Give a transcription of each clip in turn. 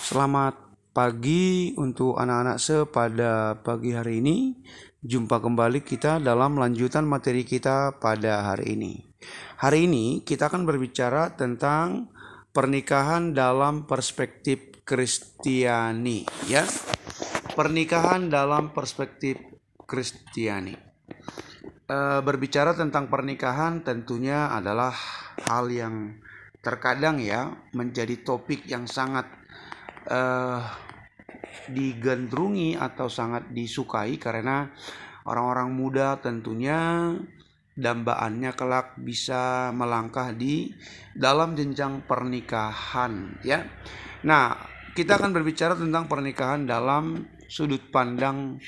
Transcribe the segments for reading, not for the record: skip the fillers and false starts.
Selamat pagi untuk anak-anak pada pagi hari ini. Jumpa kembali kita dalam lanjutan materi kita pada hari ini. Hari ini kita akan berbicara tentang pernikahan dalam perspektif Kristiani, ya. Pernikahan dalam perspektif Kristiani. Berbicara tentang pernikahan tentunya adalah hal yang terkadang menjadi topik yang sangat digandrungi atau sangat disukai karena orang-orang muda tentunya dambaannya kelak bisa melangkah di dalam jenjang pernikahan, ya. Nah, kita akan berbicara tentang pernikahan dalam sudut pandang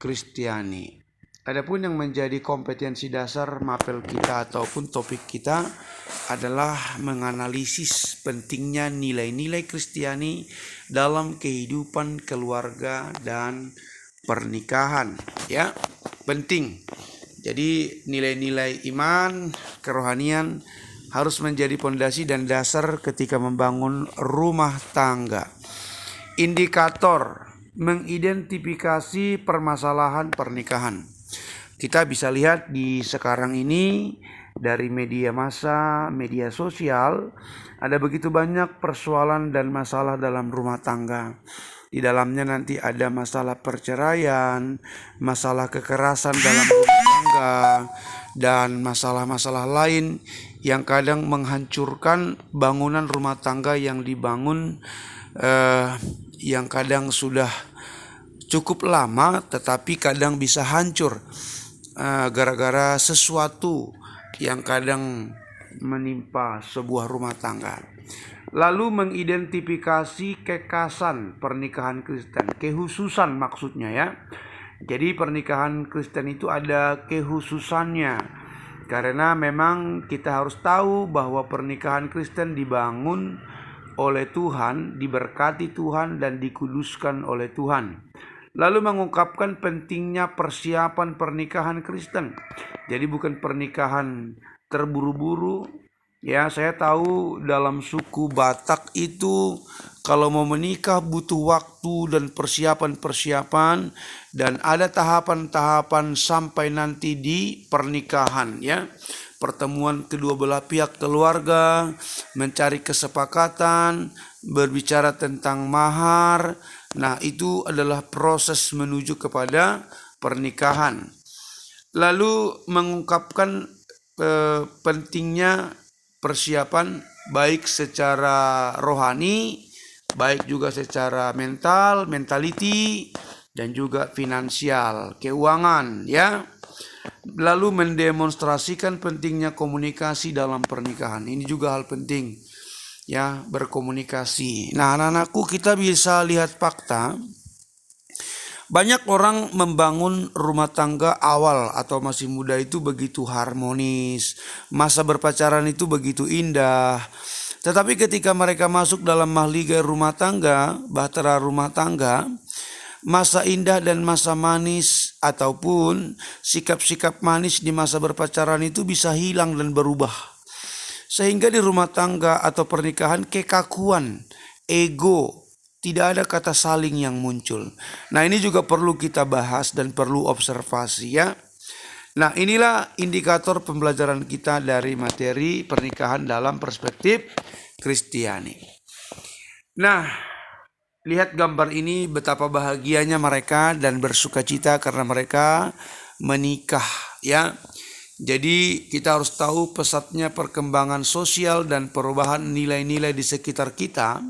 Kristiani. Adapun yang menjadi kompetensi dasar mapel kita ataupun topik kita adalah menganalisis pentingnya nilai-nilai Kristiani dalam kehidupan keluarga dan pernikahan, ya. Penting. Jadi nilai-nilai iman, kerohanian harus menjadi pondasi dan dasar ketika membangun rumah tangga. Indikator mengidentifikasi permasalahan pernikahan. Kita bisa lihat di sekarang ini dari media massa, media sosial, ada begitu banyak persoalan dan masalah dalam rumah tangga. Di dalamnya nanti ada masalah perceraian, masalah kekerasan dalam rumah tangga, dan masalah-masalah lain yang kadang menghancurkan bangunan rumah tangga yang dibangun yang kadang sudah cukup lama tetapi kadang bisa hancur gara-gara sesuatu yang kadang menimpa sebuah rumah tangga. Lalu mengidentifikasi kekasan pernikahan Kristen, kehususan maksudnya, ya. Jadi pernikahan Kristen itu ada kehususannya, karena memang kita harus tahu bahwa pernikahan Kristen dibangun oleh Tuhan, diberkati Tuhan, dan dikuduskan oleh Tuhan. Lalu mengungkapkan pentingnya persiapan pernikahan Kristen. Jadi bukan pernikahan terburu-buru. Ya, saya tahu dalam suku Batak itu kalau mau menikah butuh waktu dan persiapan-persiapan, dan ada tahapan-tahapan sampai nanti di pernikahan, ya. Pertemuan kedua belah pihak keluarga, mencari kesepakatan, berbicara tentang mahar. Nah, itu adalah proses menuju kepada pernikahan. Lalu mengungkapkan pentingnya persiapan baik secara rohani, baik juga secara mentality, dan juga finansial, keuangan, ya. Lalu mendemonstrasikan pentingnya komunikasi dalam pernikahan. Ini juga hal penting, ya, berkomunikasi. Nah, anak-anakku, kita bisa lihat fakta. Banyak orang membangun rumah tangga awal atau masih muda itu begitu harmonis. Masa berpacaran itu begitu indah. Tetapi ketika mereka masuk dalam mahligai rumah tangga, bahtera rumah tangga, masa indah dan masa manis ataupun sikap-sikap manis di masa berpacaran itu bisa hilang dan berubah. Sehingga di rumah tangga atau pernikahan kekakuan, ego, tidak ada kata saling yang muncul. Nah, ini juga perlu kita bahas dan perlu observasi, ya. Nah, inilah indikator pembelajaran kita dari materi pernikahan dalam perspektif Kristiani. Nah, lihat gambar ini, betapa bahagianya mereka dan bersukacita karena mereka menikah, ya. Jadi kita harus tahu pesatnya perkembangan sosial dan perubahan nilai-nilai di sekitar kita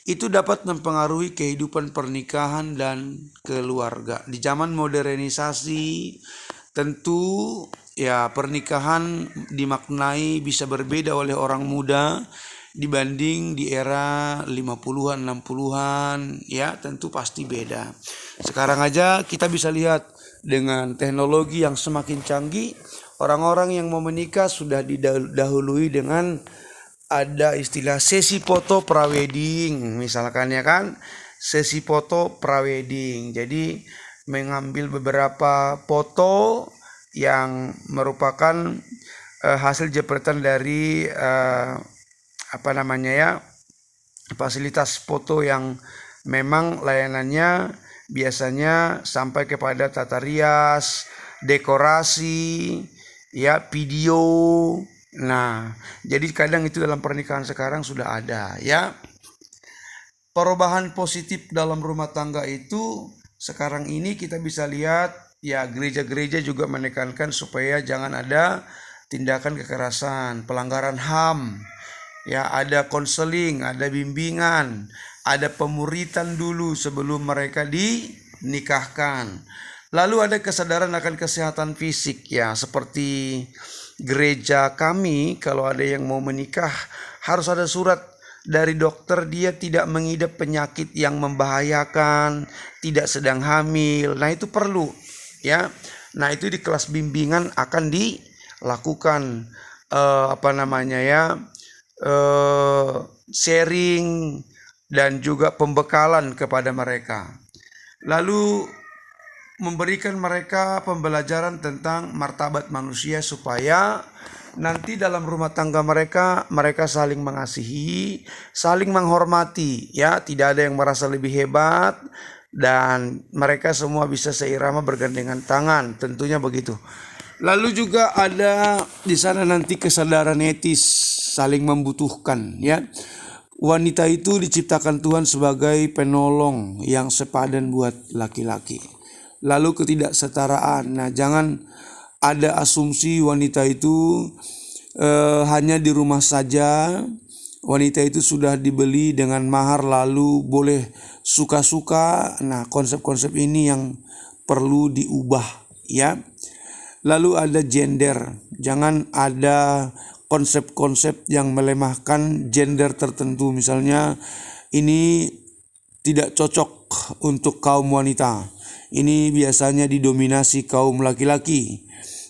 itu dapat mempengaruhi kehidupan pernikahan dan keluarga. Di zaman modernisasi tentu, ya, pernikahan dimaknai bisa berbeda oleh orang muda dibanding di era 50-an, 60-an, ya, tentu pasti beda. Sekarang aja kita bisa lihat dengan teknologi yang semakin canggih, orang-orang yang mau menikah sudah didahului dengan ada istilah sesi foto prawedding, misalkan, ya kan, sesi foto prawedding. Jadi mengambil beberapa foto yang merupakan hasil jepretan dari fasilitas foto yang memang layanannya biasanya sampai kepada tata rias, dekorasi, ya, video. Nah, jadi kadang itu dalam pernikahan sekarang sudah ada, ya. Perubahan positif dalam rumah tangga itu sekarang ini kita bisa lihat, ya, gereja-gereja juga menekankan supaya jangan ada tindakan kekerasan, pelanggaran HAM. Ya, ada konseling, ada bimbingan, ada pemuritan dulu sebelum mereka dinikahkan. Lalu ada kesadaran akan kesehatan fisik, ya, seperti gereja kami kalau ada yang mau menikah harus ada surat dari dokter dia tidak mengidap penyakit yang membahayakan, tidak sedang hamil. Nah, itu perlu, ya. Nah, itu di kelas bimbingan akan dilakukan sharing dan juga pembekalan kepada mereka. Lalu memberikan mereka pembelajaran tentang martabat manusia supaya nanti dalam rumah tangga mereka saling mengasihi, saling menghormati, ya, tidak ada yang merasa lebih hebat dan mereka semua bisa seirama bergandengan tangan, tentunya begitu. Lalu juga ada di sana nanti kesadaran etis, saling membutuhkan, ya. Wanita itu diciptakan Tuhan sebagai penolong yang sepadan buat laki-laki. Lalu ketidaksetaraan. Nah, jangan ada asumsi wanita itu hanya di rumah saja. Wanita itu sudah dibeli dengan mahar lalu boleh suka-suka. Nah, konsep-konsep ini yang perlu diubah, ya. Lalu ada gender. Jangan ada konsep-konsep yang melemahkan gender tertentu. Misalnya ini tidak cocok untuk kaum wanita. Ini biasanya didominasi kaum laki-laki.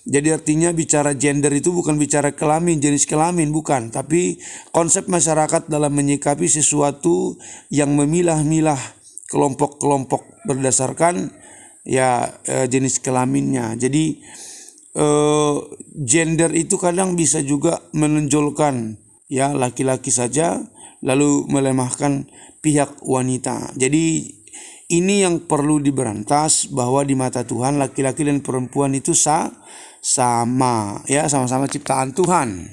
Jadi artinya bicara gender itu bukan bicara kelamin, jenis kelamin, bukan. Tapi konsep masyarakat dalam menyikapi sesuatu yang memilah-milah kelompok-kelompok berdasarkan, ya, jenis kelaminnya. Jadi gender itu kadang bisa juga menonjolkan, ya, laki-laki saja lalu melemahkan pihak wanita. Jadi ini yang perlu diberantas, bahwa di mata Tuhan laki-laki dan perempuan itu sama, ya, sama-sama ciptaan Tuhan.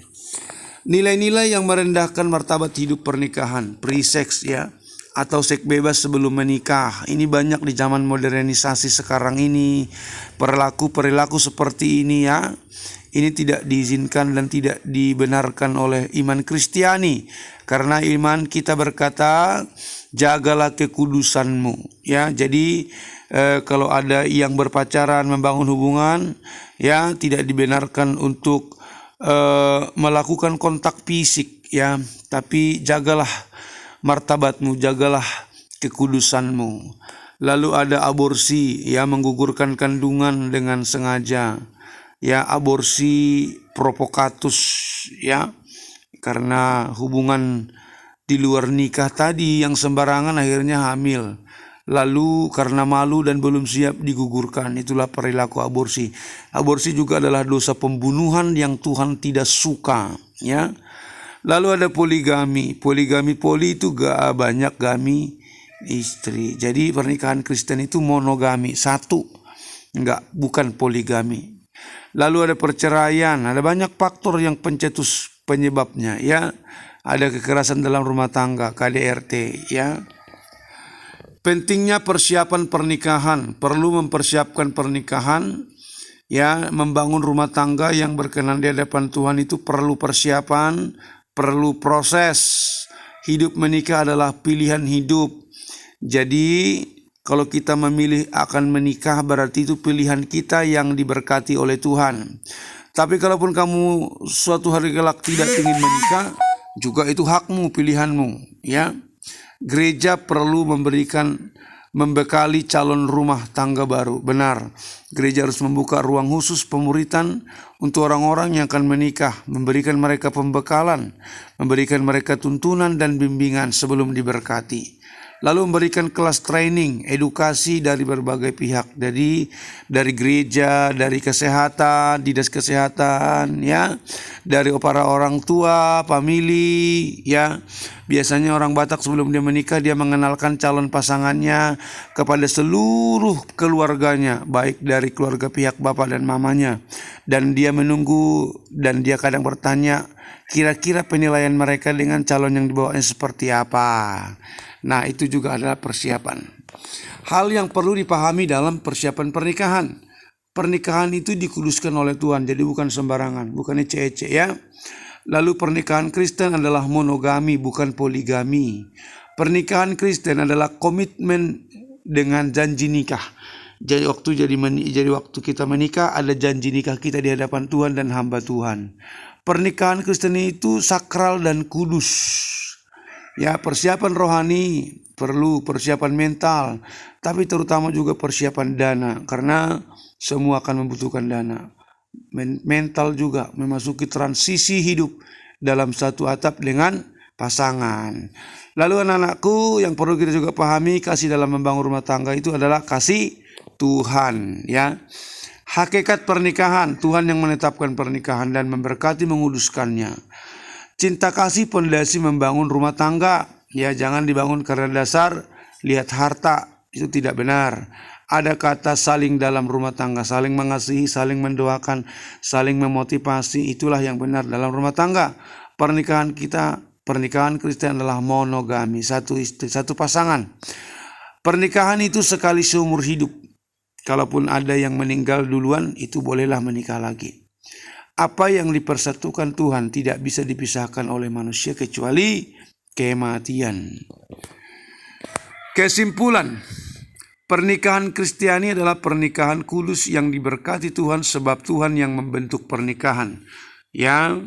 Nilai-nilai yang merendahkan martabat hidup pernikahan, pre-sex, ya, atau seks bebas sebelum menikah. Ini banyak di zaman modernisasi sekarang ini. Perilaku seperti ini, ya, ini tidak diizinkan dan tidak dibenarkan oleh iman Kristiani. Karena iman kita berkata, jagalah kekudusanmu, ya. Jadi kalau ada yang berpacaran, membangun hubungan, ya, tidak dibenarkan untuk melakukan kontak fisik, ya. Tapi jagalah martabatmu, jagalah kekudusanmu. Lalu ada aborsi, ya, menggugurkan kandungan dengan sengaja, ya, aborsi provokatus, ya, karena hubungan di luar nikah tadi yang sembarangan akhirnya hamil. Lalu karena malu dan belum siap digugurkan. Itulah perilaku aborsi. Aborsi juga adalah dosa pembunuhan yang Tuhan tidak suka, ya. Lalu ada poligami. Poli itu banyak gami istri. Jadi pernikahan Kristen itu monogami, satu, bukan poligami. Lalu ada perceraian. Ada banyak faktor yang pencetus penyebabnya, ya. Ada kekerasan dalam rumah tangga, KDRT, ya. Pentingnya persiapan pernikahan, perlu mempersiapkan pernikahan, ya, membangun rumah tangga yang berkenan di hadapan Tuhan itu perlu persiapan, perlu proses. Hidup menikah adalah pilihan hidup. Jadi kalau kita memilih akan menikah berarti itu pilihan kita yang diberkati oleh Tuhan. Tapi kalaupun kamu suatu hari kelak tidak ingin menikah, juga itu hakmu, pilihanmu, ya. Gereja perlu membekali calon rumah tangga baru. Benar, gereja harus membuka ruang khusus pemuritan untuk orang-orang yang akan menikah, memberikan mereka pembekalan, memberikan mereka tuntunan dan bimbingan sebelum diberkati. Lalu memberikan kelas training, edukasi dari berbagai pihak, dari gereja, dari kesehatan, dinas kesehatan, ya, dari para orang tua, famili, ya, Biasanya orang Batak sebelum dia menikah, dia mengenalkan calon pasangannya kepada seluruh keluarganya, baik dari keluarga pihak bapak dan mamanya. Dan dia menunggu, dan dia kadang bertanya, kira-kira penilaian mereka dengan calon yang dibawanya seperti apa. Nah, itu juga adalah persiapan. Hal yang perlu dipahami dalam persiapan pernikahan. Pernikahan itu dikuduskan oleh Tuhan, jadi bukan sembarangan, bukan ece-ece ya. Lalu pernikahan Kristen adalah monogami, bukan poligami. Pernikahan Kristen adalah komitmen dengan janji nikah. Jadi waktu kita menikah ada janji nikah kita di hadapan Tuhan dan hamba Tuhan. Pernikahan Kristen itu sakral dan kudus. Ya, persiapan rohani perlu, persiapan mental, tapi terutama juga persiapan dana, karena semua akan membutuhkan dana. Mental juga memasuki transisi hidup dalam satu atap dengan pasangan. Lalu anak-anakku, yang perlu kita juga pahami, kasih dalam membangun rumah tangga itu adalah kasih Tuhan, ya. Hakikat pernikahan, Tuhan yang menetapkan pernikahan dan memberkati menguduskannya. Cinta kasih pondasi membangun rumah tangga, ya, jangan dibangun karena dasar lihat harta, itu tidak benar. Ada kata saling dalam rumah tangga, saling mengasihi, saling mendoakan, saling memotivasi, itulah yang benar dalam rumah tangga. Pernikahan Kristen adalah monogami, satu istri, satu pasangan. Pernikahan itu sekali seumur hidup. Kalaupun ada yang meninggal duluan, itu bolehlah menikah lagi. Apa yang dipersatukan Tuhan tidak bisa dipisahkan oleh manusia kecuali kematian. Kesimpulan, pernikahan Kristiani adalah pernikahan kudus yang diberkati Tuhan sebab Tuhan yang membentuk pernikahan. Ya,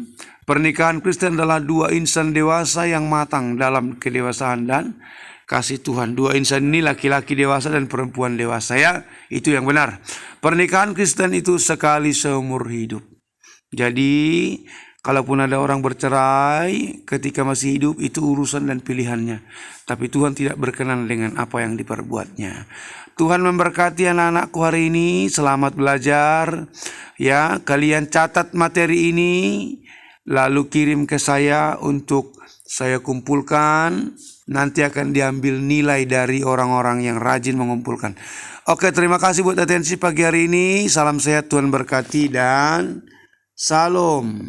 pernikahan Kristen adalah dua insan dewasa yang matang dalam kedewasaan dan kasih Tuhan. Dua insan ini laki-laki dewasa dan perempuan dewasa, ya. Itu yang benar. Pernikahan Kristen itu sekali seumur hidup. Jadi, kalaupun ada orang bercerai ketika masih hidup, itu urusan dan pilihannya. Tapi Tuhan tidak berkenan dengan apa yang diperbuatnya. Tuhan memberkati anak-anakku hari ini. Selamat belajar. Ya, kalian catat materi ini, lalu kirim ke saya untuk saya kumpulkan. Nanti akan diambil nilai dari orang-orang yang rajin mengumpulkan. Oke, terima kasih buat atensi pagi hari ini. Salam sehat, Tuhan berkati, dan Salam.